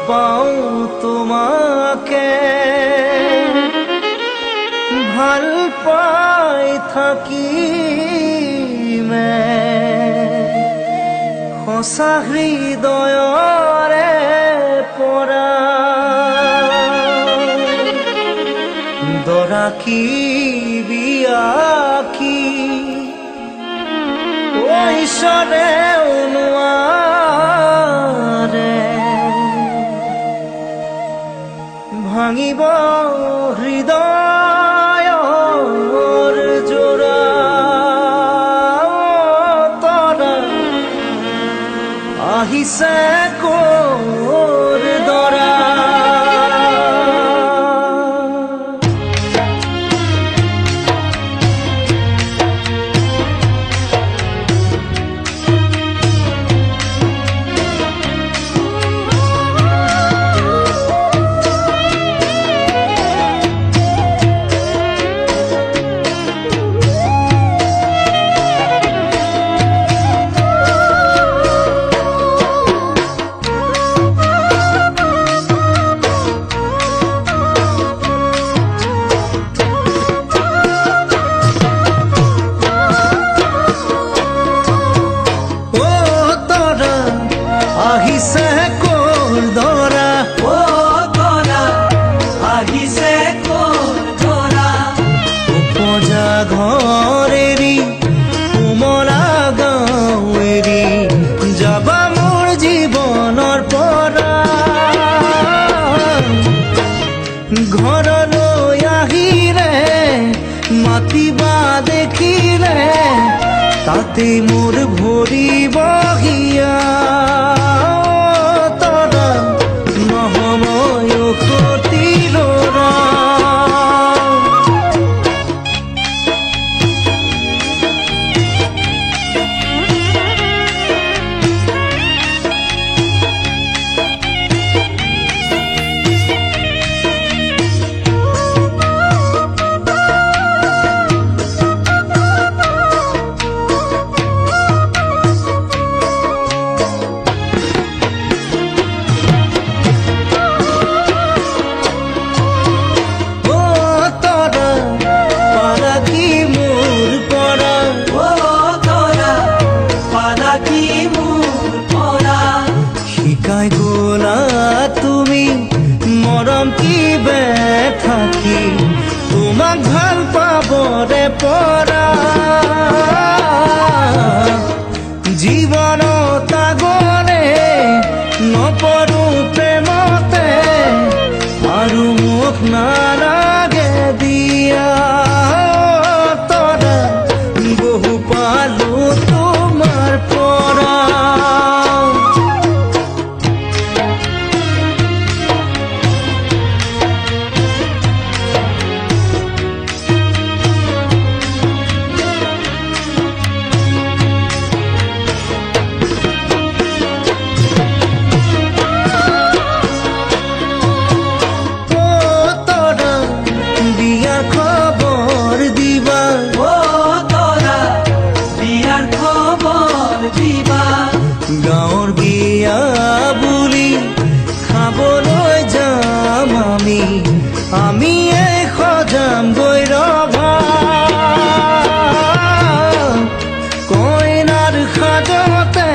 পাও তোমাকে ভাল পাই থাকি সঁচা হৃদয়ৰে পৰা দৰাকী বিয়াকী ঈশ্বৰে নোৱাৰে ভাঙিব হৃদয়ৰ জোৰা তৰা আহিছে ক'ৰ দৰা আহিছে ক'ৰ দৰা ও দৰা আহিছে ক'ৰ দৰা উপজা ঘৰ এৰি কোমলা গাঁও এৰি যাবা মোৰ জীৱনৰ পৰা ঘৰলৈ আহিলে মাতিবা দেখিলে তাতে মোৰ ভৰিব হিয়া শিকাই গ'লা তুমি মৰম কি থাকি তোমাক ভাল পাবৰে পৰা জীৱনত আগলে নপৰো প্ৰেমতে আৰু মোক নালাগে দিয়া তৰা বহু পালো তোমাৰ পৰা গাঁৱৰ বিয়া বুলি খাবলৈ যাম আমিয়ে সজাম গৈ ৰভা কইনাৰ সাজতে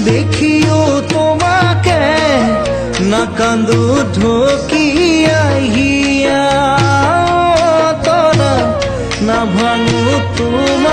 দেখিও তোমাকে নাকান্দো ঢকিয়াই তৰা নাভাঙো তোমাৰ